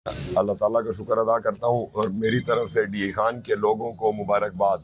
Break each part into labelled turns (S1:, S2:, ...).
S1: अल्लाह ताला का शुक्र अदा करता हूँ और मेरी तरफ से डी खान के लोगों को मुबारकबाद।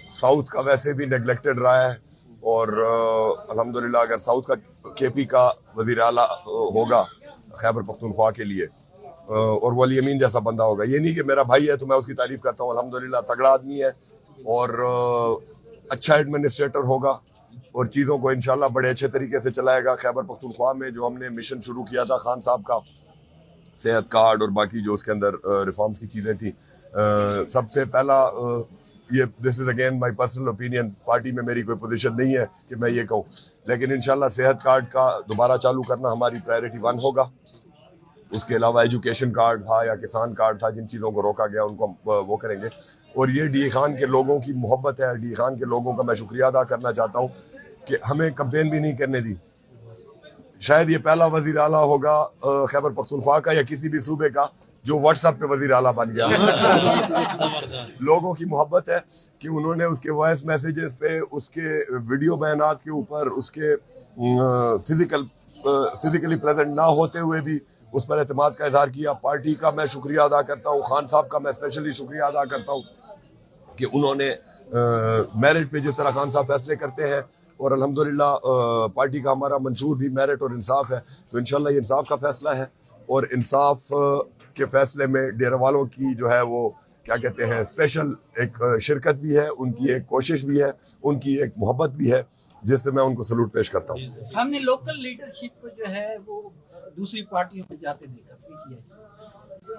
S1: साउथ का वैसे भी नेगलेक्टेड रहा है और अल्हम्दुलिल्लाह अगर साउथ का केपी का वज़ीर आला होगा खैबर पख्तूनख्वा के लिए और वो अली अमीन जैसा बंदा होगा, ये नहीं कि मेरा भाई है तो मैं उसकी तारीफ करता हूँ, अल्हम्दुलिल्लाह तगड़ा आदमी है और अच्छा एडमिनिस्ट्रेटर होगा और चीज़ों को इंशाल्लाह बड़े अच्छे तरीके से चलाएगा। खैबर पख्तूनख्वा में जो हमने मिशन शुरू किया था खान साहब का, सेहत कार्ड और बाकी जो उसके अंदर रिफॉर्म्स की चीज़ें थी, सबसे पहला ये this is again my personal opinion, party में मेरी कोई पोजीशन नहीं है कि मैं ये कहूँ, लेकिन इंशाल्लाह सेहत कार्ड का दोबारा चालू करना हमारी प्रायोरिटी 1 होगा। उसके अलावा एजुकेशन कार्ड था या किसान कार्ड था, जिन चीज़ों को रोका गया उनको हम वो करेंगे। और ये डी खान के लोगों की मोहब्बत है, डी खान के लोगों का मैं शुक्रिया अदा करना चाहता हूँ कि हमें कंपेन भी नहीं करने दी। शायद ये पहला वजीर आला होगा खैबर पख्तूनख्वा का या किसी भी सूबे का जो व्हाट्सएप पे वजीर आला बन गया। लोगों की मोहब्बत है कि उन्होंने उसके वॉइस मैसेजेस पे, उसके वीडियो बयानात के ऊपर, उसके फिजिकली प्रेजेंट ना होते हुए भी उस पर एतमाद का इजहार किया। पार्टी का मैं शुक्रिया अदा करता हूँ, खान साहब का मैं स्पेशली शुक्रिया अदा करता हूँ कि उन्होंने मेरिट पे जिस तरह खान साहब फैसले करते हैं और अल्हम्दुलिल्लाह पार्टी का हमारा मंशूर भी मेरिट और इंसाफ है, तो इंशाल्लाह ये इंसाफ का फैसला है और इंसाफ के फैसले में डेरा वालों की जो है वो क्या कहते हैं स्पेशल एक शिरकत भी है, उनकी एक कोशिश भी है, उनकी एक मोहब्बत भी है, जिससे मैं उनको सलूट पेश करता हूँ।
S2: हमने लोकल लीडरशिप को जो है वो दूसरी पार्टियों में जाते देखा पीटीआई,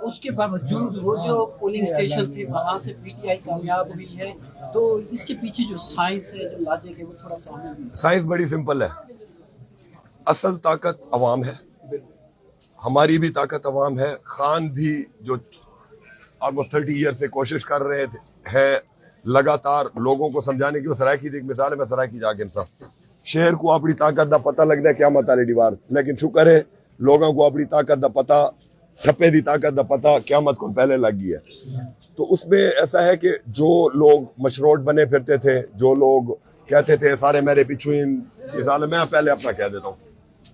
S2: उसके बावजूद वो जो पोलिंग स्टेशन थे वहां से पीटीआई कामयाब हुई है, तो इसके पीछे जो साइंस है, जो लॉजिक है, वो थोड़ा सा
S1: साइंस बड़ी सिंपल है। असल ताकत अवाम है, हमारी भी ताकत अवाम है। खान भी जो ऑलमोस्ट 30 ईयर से कोशिश कर रहे थे है लगातार लोगों को समझाने की, वो सराय की एक मिसाल है। मैं सराय की जाके इंसान शहर को अपनी ताकत का पता लगता है क्या मत आली दीवार, लेकिन शुक्र है लोगों को अपनी ताकत का पता, ठप्पे की ताकत का पता क्या मत को पहले लग गई है। तो उसमें ऐसा है कि जो लोग मशरोट बने फिरते थे, जो लोग कहते थे सारे मेरे पिछू इन मिसाल, मैं पहले अपना कह देता हूँ,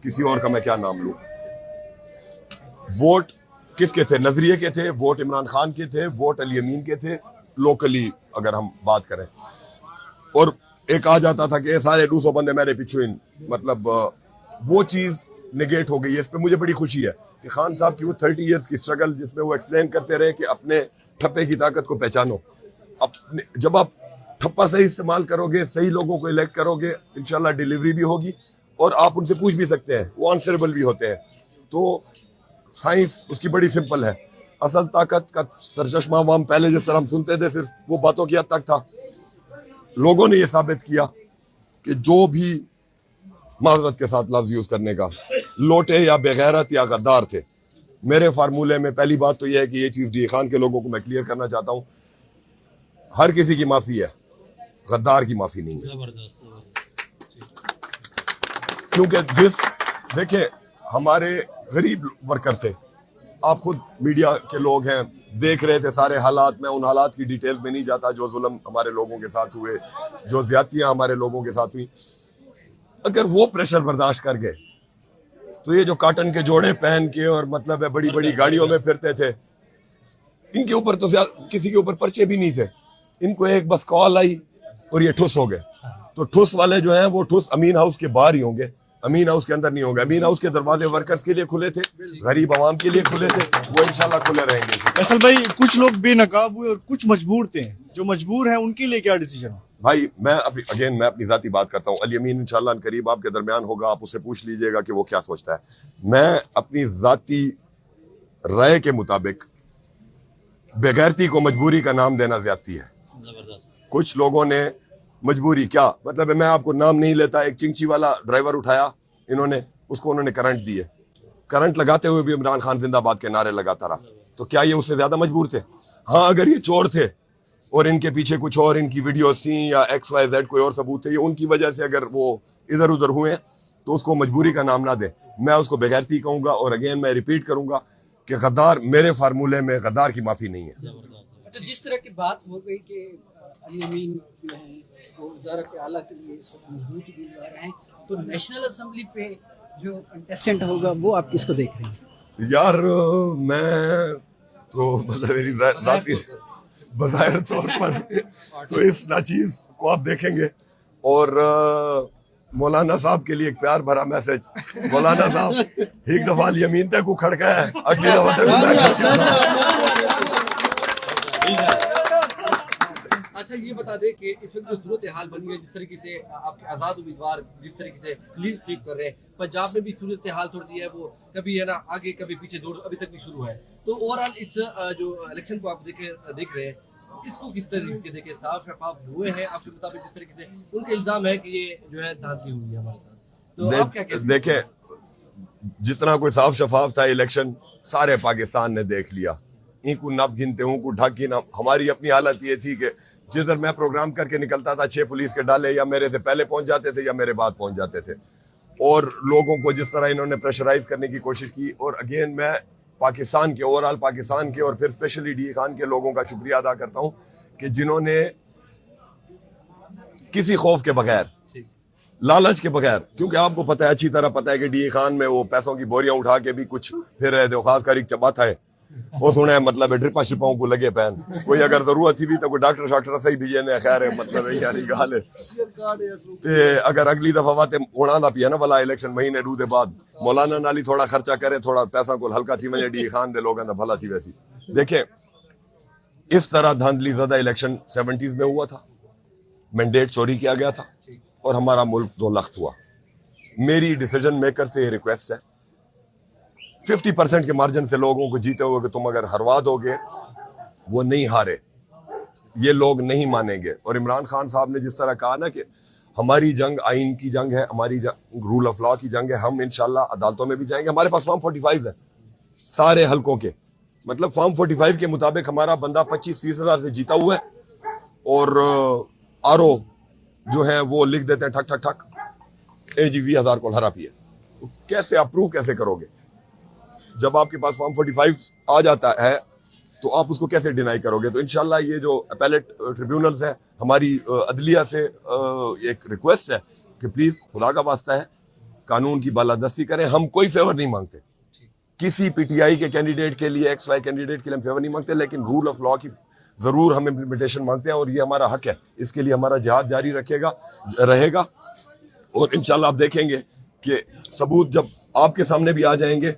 S1: किसी और का मैं क्या नाम लूं। वोट किसके थे? नजरिए के थे। वोट इमरान खान के थे, वोट अली अमीन के थे लोकली अगर हम बात करें। और एक आ जाता था कि सारे 200 बंदे मेरे पीछे इन, मतलब वो चीज निगेट हो गई है। इस पे मुझे बड़ी खुशी है कि खान साहब की वो 30 इयर्स की स्ट्रगल, जिसमें वो एक्सप्लेन करते रहे कि अपने ठप्पे की ताकत को पहचानो। अपने जब आप ठप्पा सही इस्तेमाल करोगे, सही लोगों को इलेक्ट करोगे, इंशाल्लाह डिलीवरी भी होगी और आप उनसे पूछ भी सकते हैं, वो आंसरेबल भी होते हैं। तो साइंस उसकी बड़ी सिंपल है। असल ताकत का सरचश्मा हम पहले जिस तरह हम सुनते थे सिर्फ वो बातों की हद तक था। लोगों ने ये साबित किया कि जो भी माजरत के साथ लफ्ज यूज करने का लोटे या बेगैरत या गद्दार थे, मेरे फार्मूले में पहली बात तो यह है कि ये चीज डी खान के लोगों को मैं क्लियर करना चाहता हूं, हर किसी की माफी है, गद्दार की माफी नहीं है। क्योंकि देखे हमारे गरीब वर्कर थे, आप खुद मीडिया के लोग हैं, देख रहे थे सारे हालात। मैं उन हालात की डिटेल में नहीं जाता जो जुल्म हमारे लोगों के साथ हुए, जो ज्यादतियां हमारे लोगों के साथ हुई। अगर वो प्रेशर बर्दाश्त कर गए तो ये जो काटन के जोड़े पहन के और मतलब है बड़ी बड़ी गाड़ियों में फिरते थे, इनके ऊपर तो किसी के ऊपर पर्चे भी नहीं थे। इनको एक बस कॉल आई और ये ठुस हो गए। तो ठुस वाले जो हैं वो ठुस अमीन हाउस के बाहर ही होंगे, अमीन हाउस के अंदर नहीं होंगे। अमीन हाउस के दरवाजे वर्कर्स के लिए खुले थे, गरीब आवाम के लिए खुले थे, वो इंशाल्लाह खुले रहेंगे।
S3: फैसल भाई, कुछ लोग बेनकाब हुए और कुछ मजबूर थे, जो मजबूर हैं उनके लिए क्या डिसीजन?
S1: भाई मैं अपनी जाती बात करता हूँ। अली अमीन इंशाल्लाह करीब आपके दरमियान होगा, आप उससे पूछ लीजिएगा कि वो क्या सोचता है। मैं अपनी जाती राय के मुताबिक बेगैरती को मजबूरी का नाम देना ज्यादती है। कुछ लोगों ने मजबूरी क्या मतलब है, मैं आपको नाम नहीं लेता, एक चिंची वाला ड्राइवर उठाया इन्होंने, उसको उन्होंने करंट दिए, करंट लगाते हुए भी इमरान खान जिंदाबाद के नारे लगाता रहा। तो क्या ये उससे ज्यादा मजबूर थे? हाँ, अगर ये चोर थे और इनके पीछे कुछ और इनकी वीडियोस थी या XYZ कोई और सबूत थे, ये उनकी वजह से अगर वो इधर उधर हुए तो उसको मजबूरी का नाम ना दे, मैं उसको बेगैरती कहूंगा। और अगेन मैं रिपीट करूंगा कि गद्दार, मेरे फार्मूले में गद्दार की माफी नहीं है।
S2: तो जिस तरह की बात हो गई कि अली अमीन जो है वो वज़ारत आला के लिए मजबूत भी रहे हैं, तो नेशनल असेंबली पे जो कंटेस्टेंट होगा वो आप किसको देख रहे हैं?
S1: यार मैं तो मतलब मेरी जाती बज़ाहिर तौर पर तो इस नाचीज को आप देखेंगे और मौलाना साहब के लिए एक प्यार भरा मैसेज। मौलाना साहब एक दफा यमीन तक उखड़ गया है, अगली दफा
S4: अच्छा ये बता दें कि इस वक्त जो सूरत हाल बनी है, जिस तरीके से आपके आज़ाद उम्मीदवार जिस तरीके से क्लीन स्वीप कर रहे हैं, पंजाब में भी सूरत हाल थोड़ी सी है वो कभी है ना आगे कभी पीछे दौड़ अभी तक भी शुरू है। तो ओवरऑल इस जो इलेक्शन को आप देख रहे हैं, इसको किस तरीके से देखें? साफ शफाफ हुए हैं आपके मुताबिक? जिस तरीके से उनका इल्जाम है कि ये जो है धांधली हुई है हमारे साथ, तो आप क्या कहते हैं?
S1: देखें, जितना कोई साफ शफाफ था इलेक्शन सारे पाकिस्तान ने देख लिया। इनको नब गिनते हूँ को ढक गिना। हमारी अपनी हालत ये थी कि जिधर मैं प्रोग्राम करके निकलता था 6 पुलिस के डाले या मेरे से पहले पहुंच जाते थे या मेरे बाद पहुंच जाते थे, और लोगों को जिस तरह इन्होंने प्रेशराइज करने की कोशिश की। और अगेन मैं पाकिस्तान के ओवरऑल पाकिस्तान के और फिर स्पेशली डी खान के लोगों का शुक्रिया अदा करता हूं कि जिन्होंने किसी खौफ के बगैर, लालच के बगैर, क्योंकि आपको पता है, अच्छी तरह पता है कि डी खान में वो पैसों की बोरियां उठा के भी कुछ फिर खास कर चबाता है वो सुना है, मतलब ड्रिपा शिपाओं को लगे पैन कोई अगर जरूरत थी भी तो कोई डॉक्टर शॉक्टर सही भी ने खैर है, मतलब यारी गाल है ते अगर अगली दफा बातें उड़ाना पिया ना वाला इलेक्शन महीने रू दे बाद मौलाना नाली थोड़ा खर्चा करे, थोड़ा पैसा को हल्का थी वजह डी खान दे लोगों ने भला थी। वैसी देखें, इस तरह धांधली ज़्यादा इलेक्शन 70s में हुआ था, मैंडेट चोरी किया गया था और हमारा मुल्क 2 लख्त हुआ। मेरी डिसीजन मेकर से ये रिक्वेस्ट है, 50% के मार्जिन से लोगों को जीते हुए कि तुम अगर हरवा दोगे, वो नहीं हारे, ये लोग नहीं मानेंगे। और इमरान खान साहब ने जिस तरह कहा ना कि हमारी जंग आइन की जंग है, हमारी रूल ऑफ लॉ की जंग है, हम इंशाल्लाह अदालतों में भी जाएंगे। हमारे पास फॉर्म 45 है सारे हलकों के, मतलब फॉर्म 45 के मुताबिक हमारा बंदा 25-30 हजार से जीता हुआ है, और आरओ जो है वो लिख देते हैं ठक ठक ठक AG 20,000 को हरा पिए। कैसे अप्रूव कैसे करोगे जब आपके पास फॉर्म 45 आ जाता है, तो आप उसको कैसे डिनाई करोगे? तो इंशाल्लाह ये जो अपेलेट ट्रिब्यूनल्स है, हमारी अदलिया से एक रिक्वेस्ट है कि प्लीज खुदा का वास्ता है कानून की बालादस्ती करें। हम कोई फेवर नहीं मांगते किसी PTI के कैंडिडेट के लिए, XY कैंडिडेट के लिए हम फेवर नहीं मांगते, लेकिन रूल ऑफ लॉ की जरूर हम इम्प्लीमेंटेशन मांगते हैं और ये हमारा हक है। इसके लिए हमारा जिहाद जारी रहेगा और इंशाल्लाह आप देखेंगे कि सबूत जब आपके सामने भी आ जाएंगे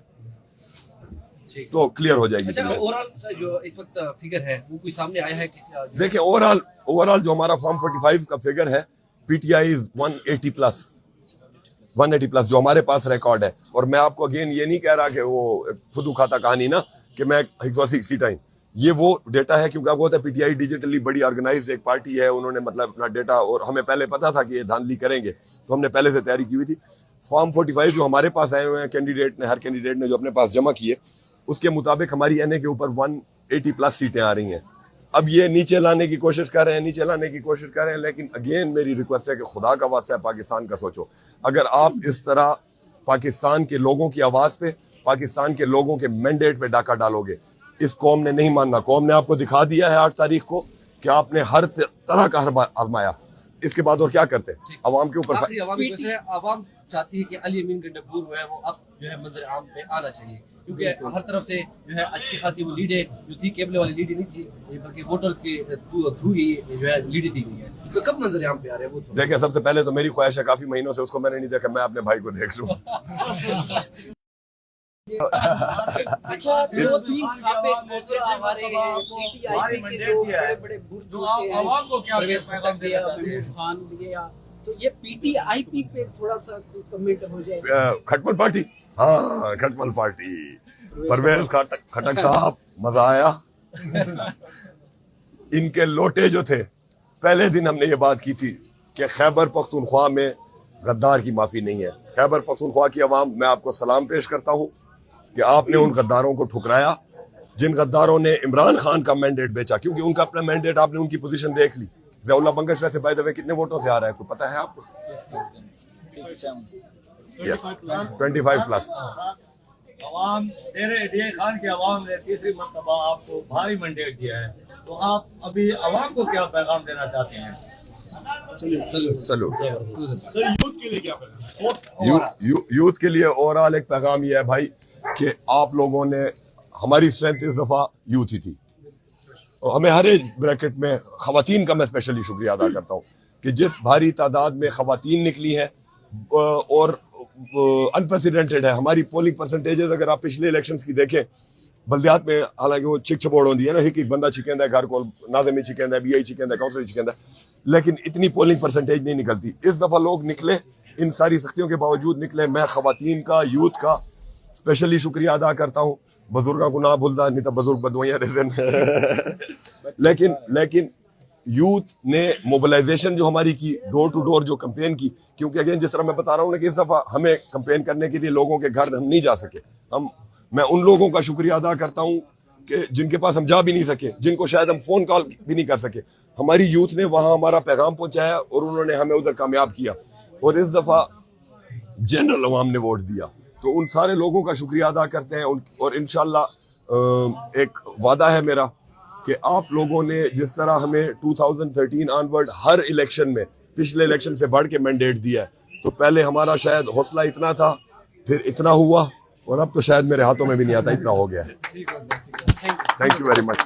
S1: तो क्लियर हो जाएगी।
S4: अच्छा, ओवरऑल जो इस वक्त फिगर है वो कोई सामने आया है कि?
S1: देखिए, ओवरऑल जो हमारा फॉर्म 45 का फिगर है, PTI इज 180 प्लस जो हमारे पास रिकॉर्ड है। और मैं आपको अगेन ये नहीं कह रहा कि वो खुद खाता कहानी ना कि मैं 180 टाइम, ये वो डेटा है क्योंकि आपको होता है PTI डिजिटली बड़ी ऑर्गेनाइज्ड एक पार्टी है, उन्होंने मतलब अपना डेटा, और हमें पहले पता था कि ये धांधली करेंगे तो हमने पहले से तैयारी की हुई थी। फॉर्म 45 जो हमारे पास आए हुए हैं कैंडिडेट ने, हर कैंडिडेट ने जो अपने पास जमा किए, उसके मुताबिक हमारी NA के ऊपर 180 प्लस सीटें आ रही हैं। अब ये नीचे लाने की कोशिश कर रहे हैं, लेकिन अगेन मेरी रिक्वेस्ट है कि खुदा का वास्ता है पाकिस्तान का सोचो। अगर आप इस तरह पाकिस्तान के लोगों की आवाज पे, पाकिस्तान के लोगों के मैंडेट पे डाका डालोगे, इस कौम ने नहीं मानना। कौम ने आपको दिखा दिया है 8 तारीख को कि आपने हर तरह का आजमाया, इसके बाद और क्या करते हैं? अवाम के ऊपर
S4: आवाम चाहती है कि अली अमीन गंडापुर जो है वो अब जो है मंजर आम पे आना चाहिए, क्योंकि हर तरफ से जो है अच्छी खासी वो लीडें जो थी, केबल वाली लीडें नहीं थी, बल्कि वोटर के थ्रू ही जो है लीडें दी गई है। तो कब मंजर आम पे आ रहे हैं वो?
S1: देखिए, सबसे पहले तो मेरी ख्वाहिश है, काफी महीनों से उसको मैंने नहीं देखा, मैं अपने भाई को देख लूं।
S2: अच्छा, 2-3 साबिक मौजूद हमारे PTI के लोग बड़े बुर्ज होते हैं, परवेज खटक गया, महमूद खान गया, तो ये PTIP पे थोड़ा सा कमेंट हो जाए।
S1: खटमल पार्टी, हाँ खटमल पार्टी, परवेज खटक साहब, मजा आया। इनके लोटे जो थे, पहले दिन हमने ये बात की थी कि खैबर पख्तूनख्वा में गद्दार की माफी नहीं है। खैबर पख्तूनख्वा की आवाम, मैं आपको सलाम पेश करता हूँ कि आपने उन गद्दारों को ठुकराया जिन गद्दारों ने इमरान खान का मैंडेट बेचा, क्योंकि उनका अपना मैंडेट, आपने उनकी पोजीशन देख ली। ज़ियाउल्लाह बंगश वैसे बाय द वे कितने वोटों से आ रहा है, कोई पता है आपको? 25 प्लस।
S5: अवाम डी खान की आवाम ने तीसरी मर्तबा आपको भारी मैंडेट दिया है, तो आप अभी अवाम को क्या पैगाम देना चाहते हैं?
S1: सलूट।
S5: यूथ के लिए क्या पैगाम?
S1: यूथ के लिए ओवरऑल एक पैगाम ये है भाई कि आप लोगों ने, हमारी स्ट्रेंथ इस दफ़ा यूथ ही थी, और हमें हर एज ब्रैकेट में, ख़वातीन का मैं स्पेशली शुक्रिया अदा करता हूँ कि जिस भारी तादाद में ख़वातीन निकली हैं और अनप्रेसिडेंटेड है हमारी पोलिंग परसेंटेजेस। अगर आप पिछले इलेक्शंस की देखें, बल्दियात में हालांकि वो चिक चपोड़ होती है ना, एक बंदा छिकेंदा है घर को, नाज़मी छिकेंदा है, BI छिकेंदा है, काउंसिलर छिकेंदा है, लेकिन इतनी पोलिंग परसेंटेज नहीं निकलती। इस दफ़ा लोग निकले, इन सारी सख्तियों के बावजूद निकले। मैं ख़वातीन का, यूथ का स्पेशली शुक्रिया अदा करता हूँ। बुजुर्गों को ना भूलता, नहीं तो बुजुर्ग बदवाइयाँ लेकिन यूथ ने मोबिलाइजेशन जो हमारी की, डोर टू डोर जो कैंपेन की, क्योंकि अगेन जिस तरह मैं बता रहा हूँ ना कि इस दफ़ा हमें कैंपेन करने के लिए लोगों के घर हम नहीं जा सके। मैं उन लोगों का शुक्रिया अदा करता हूँ कि जिनके पास हम जा भी नहीं सके, जिनको शायद हम फ़ोन कॉल भी नहीं कर सके, हमारी यूथ ने वहाँ हमारा पैगाम पहुँचाया और उन्होंने हमें उधर कामयाब किया, और इस दफ़ा जनरल अवाम ने वोट दिया। तो उन सारे लोगों का शुक्रिया अदा करते हैं। और इंशाल्लाह एक वादा है मेरा कि आप लोगों ने जिस तरह हमें 2013 ऑनवर्ड हर इलेक्शन में, पिछले इलेक्शन से बढ़ के मैंडेट दिया है, तो पहले हमारा शायद हौसला इतना था, फिर इतना हुआ, और अब तो शायद मेरे हाथों में भी नहीं आता, इतना हो गया है। Thank you very much.